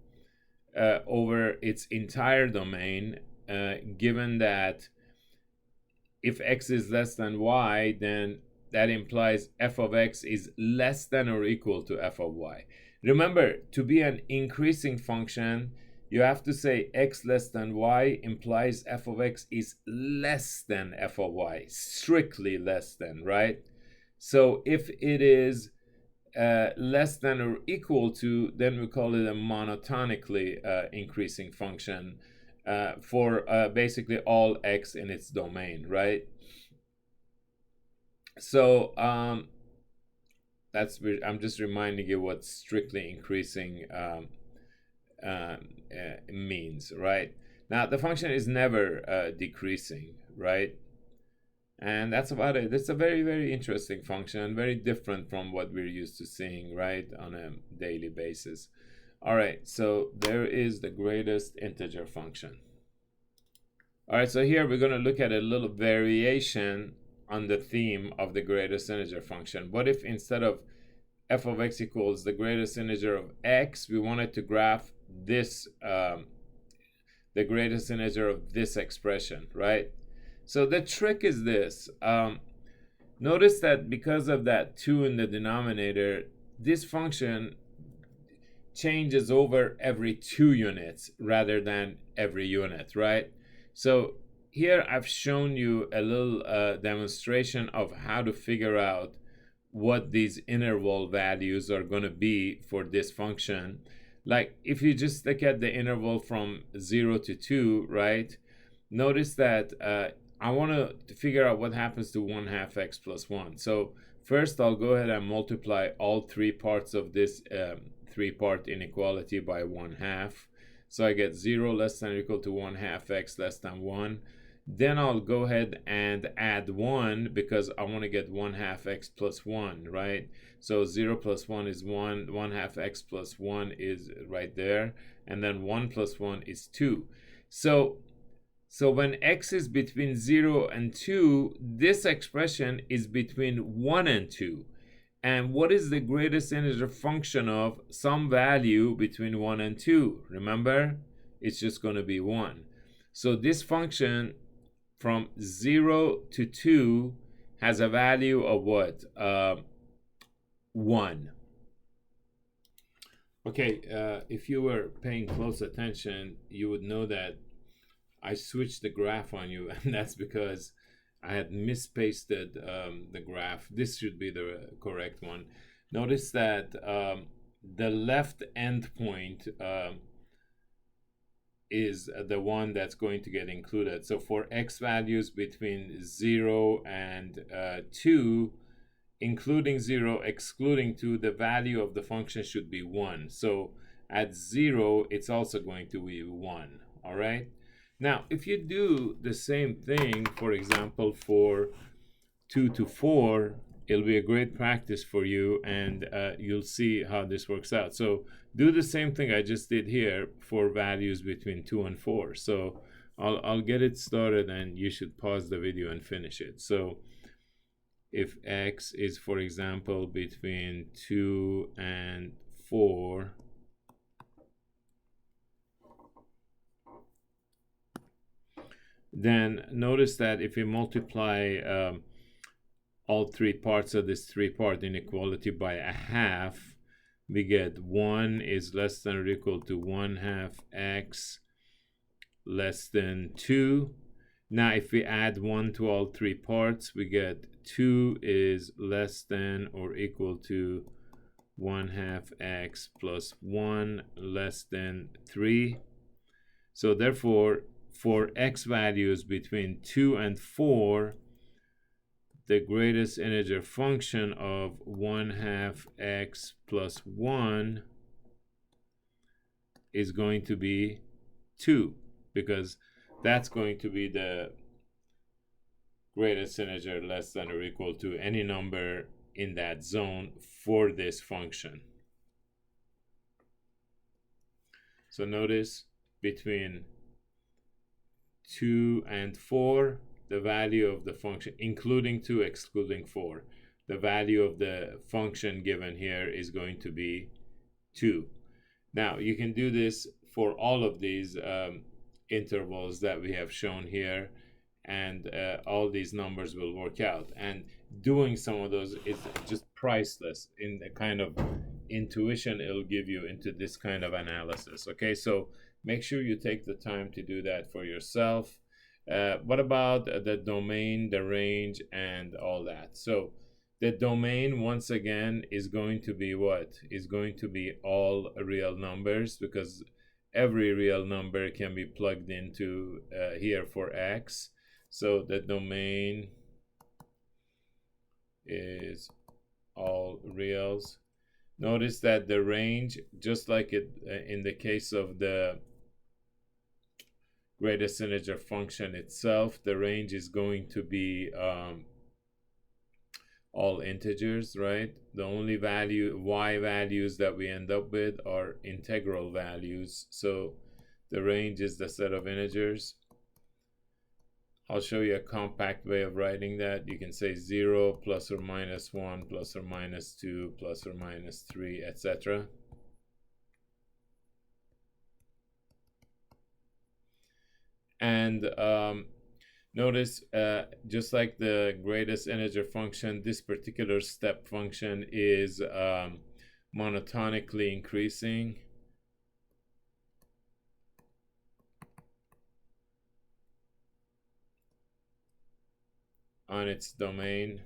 over its entire domain, given that if x is less than y, then that implies f of x is less than or equal to f of y. Remember, to be an increasing function, you have to say x less than y implies f of x is less than f of y, strictly less than, right? So if it is less than or equal to, then we call it a monotonically increasing function for basically all x in its domain, right? So I'm just reminding you what strictly increasing means, right? Now the function is never decreasing, right? And that's about it. It's a very, very interesting function, very different from what we're used to seeing, right, on a daily basis. All right, so there is the greatest integer function. All right, so here we're going to look at a little variation on the theme of the greatest integer function. What if instead of f of x equals the greatest integer of x, we wanted to graph this, the greatest integer of this expression, right? So the trick is this. Notice that because of that 2 in the denominator, this function changes over every 2 units rather than every unit, right? So here I've shown you a little demonstration of how to figure out what these interval values are going to be for this function. Like if you just look at the interval from 0 to 2, right? Notice that I want to figure out what happens to 1/2 x plus 1. So first I'll go ahead and multiply all 3 parts of this 3-part inequality by 1/2. So I get 0 less than or equal to 1/2 x less than 1. Then I'll go ahead and add 1 because I want to get 1/2 x plus 1, right? So 0 plus 1 is 1, 1/2 x plus 1 is right there, and then 1 plus 1 is 2. So when x is between 0 and 2, this expression is between 1 and 2. And what is the greatest integer function of some value between 1 and 2? Remember, it's just going to be 1. So this function from 0 to 2 has a value of what? 1. Okay, if you were paying close attention, you would know that I switched the graph on you, and that's because I had mispasted the graph. This should be the correct one. Notice that the left endpoint is the one that's going to get included. So for x values between 0 and 2, including 0, excluding 2, the value of the function should be 1. So at 0, it's also going to be 1, all right? Now, if you do the same thing, for example, for 2 to 4, it'll be a great practice for you, and you'll see how this works out. So do the same thing I just did here for values between 2 and 4. So I'll get it started, and you should pause the video and finish it. So if x is, for example, between 2 and 4, then notice that if we multiply all three parts of this three-part inequality by a half, we get 1 is less than or equal to 1/2 x less than 2. Now, if we add 1 to all three parts, we get 2 is less than or equal to 1/2 x plus 1 less than 3. So therefore, for x values between 2 and 4, the greatest integer function of 1/2 x plus 1 is going to be 2, because that's going to be the greatest integer less than or equal to any number in that zone for this function. So notice between 2 and 4, the value of the function, including 2, excluding 4, the value of the function given here is going to be 2. Now, you can do this for all of these intervals that we have shown here, and all these numbers will work out. And doing some of those is just priceless in the kind of intuition it'll give you into this kind of analysis. Okay, so make sure you take the time to do that for yourself. What about the domain, the range, and all that? So the domain, once again, is going to be what? Is going to be all real numbers, because every real number can be plugged into here for x. So the domain is all reals. Notice that the range, just like it in the case of the greatest integer function itself, the range is going to be all integers, right? The only y values that we end up with are integral values. So the range is the set of integers. I'll show you a compact way of writing that. You can say 0 plus or minus 1 plus or minus 2 plus or minus 3, etc. And notice, just like the greatest integer function, this particular step function is monotonically increasing. On its domain,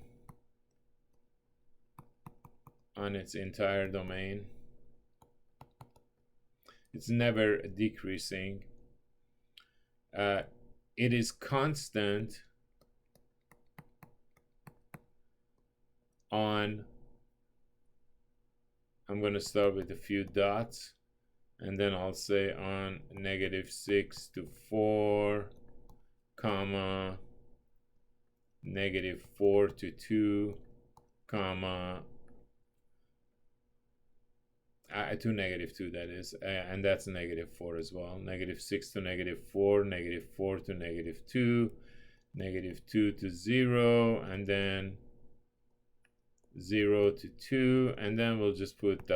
on its entire domain. It's never decreasing. It is constant on, I'm going to start with a few dots, and then I'll say on -6 to 4, comma, -4 to 2, comma, to -2, that is, and that's -4 as well. -6 to -4, -4 to -2, -2 to 0, and then 0 to 2, and then we'll just put ...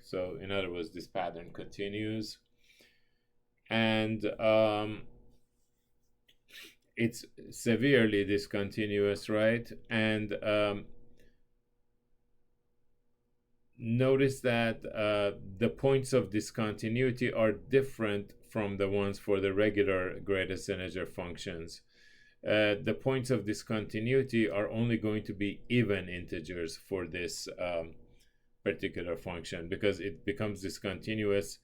So in other words, this pattern continues, and it's severely discontinuous, right? And notice that the points of discontinuity are different from the ones for the regular greatest integer functions. The points of discontinuity are only going to be even integers for this particular function, because it becomes discontinuous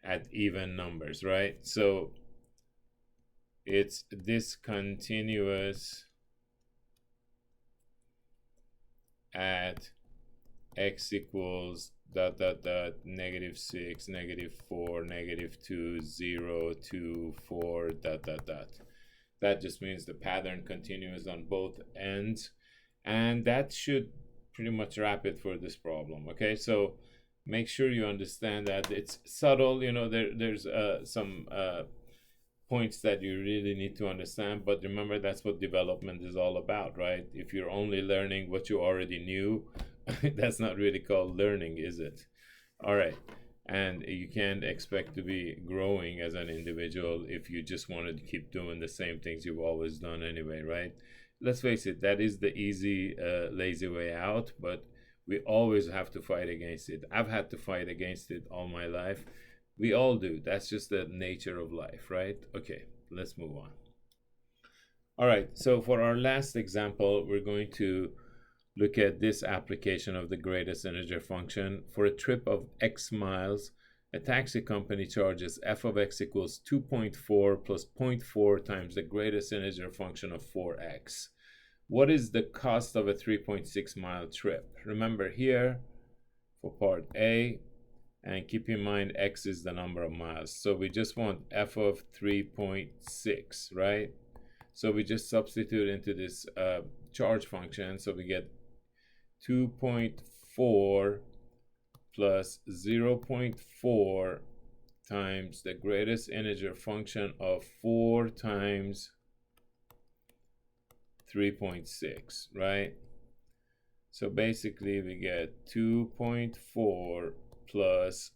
at even numbers, right? So it's discontinuous at x equals dot dot dot -6, -4, -2, 0, 2, 4 dot dot dot. That just means the pattern continues on both ends, and that should pretty much wrap it for this problem. Okay, so make sure you understand that it's subtle. You know, there's some points that you really need to understand, but remember, that's what development is all about, right? If you're only learning what you already knew, that's not really called learning, is it? All right. And you can't expect to be growing as an individual if you just wanted to keep doing the same things you've always done anyway, right? Let's face it, that is the easy, lazy way out, but we always have to fight against it. I've had to fight against it all my life. We all do. That's just the nature of life, right? Okay, let's move on. All right, so for our last example, we're going to look at this application of the greatest integer function. For a trip of X miles, a taxi company charges f of x equals 2.4 plus 0.4 times the greatest integer function of 4x. What is the cost of a 3.6 mile trip? Remember here, for part A, and keep in mind x is the number of miles. So we just want f of 3.6, right? So we just substitute into this charge function. So we get 2.4 plus 0.4 times the greatest integer function of 4 times 3.6, right? So basically we get 2.4 plus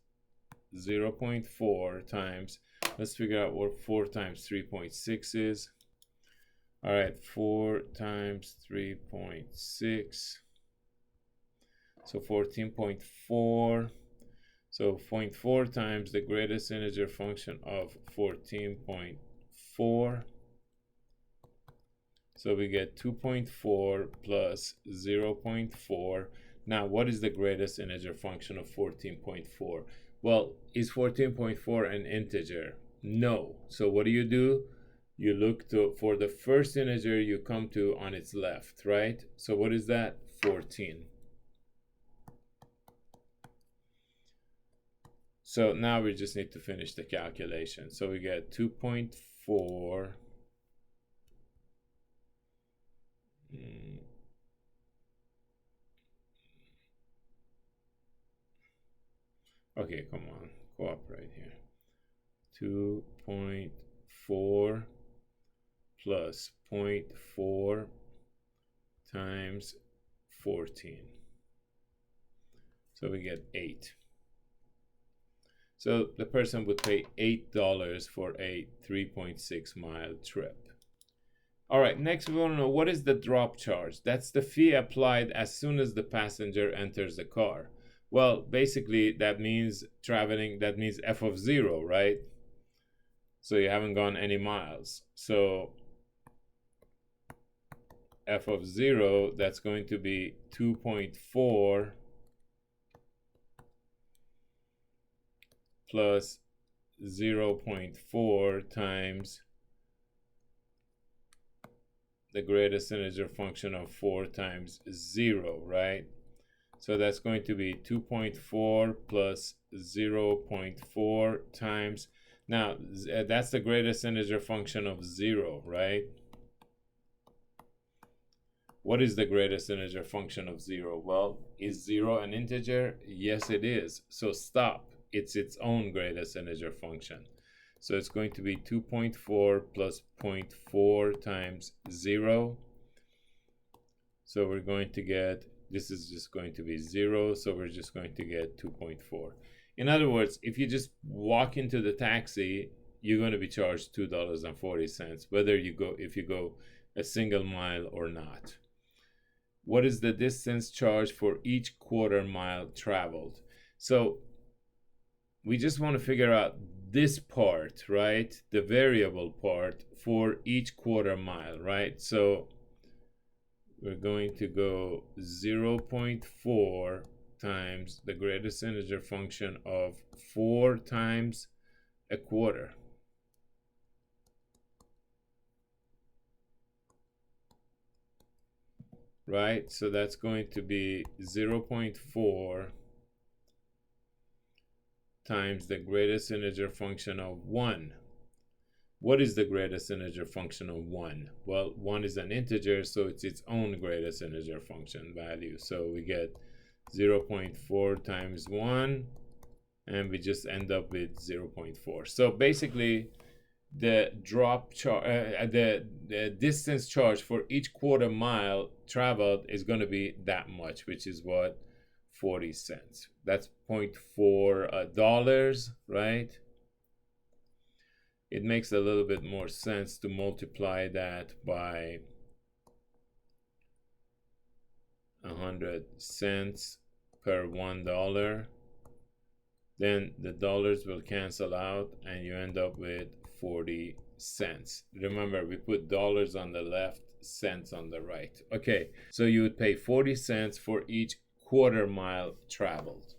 0.4 times, let's figure out what 4 times 3.6 is. All right, 4 times 3.6, so 14.4. So 0.4 times the greatest integer function of 14.4. So we get 2.4 plus 0.4. Now, what is the greatest integer function of 14.4? Well, is 14.4 an integer? No. So what do? You look for the first integer you come to on its left, right? So what is that? 14. So now we just need to finish the calculation. So we get 2.4 okay, come on, cooperate here. 2.4 plus 0.4 times 14. So we get 8. So the person would pay $8 for a 3.6 mile trip. All right, next we want to know, what is the drop charge? That's the fee applied as soon as the passenger enters the car. Well, basically that means f of 0, right? So you haven't gone any miles. So f of 0, that's going to be 2.4 plus 0.4 times the greatest integer function of 4 times 0, right? So that's going to be 2.4 plus 0.4 times, now that's the greatest integer function of 0, right? What is the greatest integer function of 0? Well, is 0 an integer? Yes, it is. So stop. It's its own greatest integer function. So it's going to be 2.4 plus 0.4 times 0. So we're going to get, this is just going to be 0. So we're just going to get 2.4. In other words, if you just walk into the taxi, you're going to be charged $2.40, whether if you go a single mile or not. What is the distance charged for each quarter mile traveled? So we just want to figure out this part, right? The variable part for each quarter mile, right? So we're going to go 0.4 times the greatest integer function of 4 times a quarter. Right? So that's going to be 0.4 times the greatest integer function of 1. What is the greatest integer function of 1? Well, 1 is an integer, so it's its own greatest integer function value. So we get 0.4 times 1, and we just end up with 0.4. So basically, the the distance charge for each quarter mile traveled is going to be that much, which is what, 40 cents. That's $0.4, right? It makes a little bit more sense to multiply that by 100 cents per $1. Then the dollars will cancel out and you end up with 40 cents. Remember, we put dollars on the left, cents on the right. Okay, so you would pay 40 cents for each quarter mile traveled.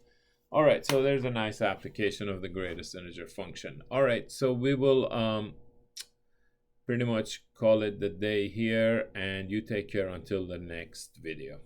All right, so there's a nice application of the greatest integer function. All right, so we will pretty much call it the day here, and you take care until the next video.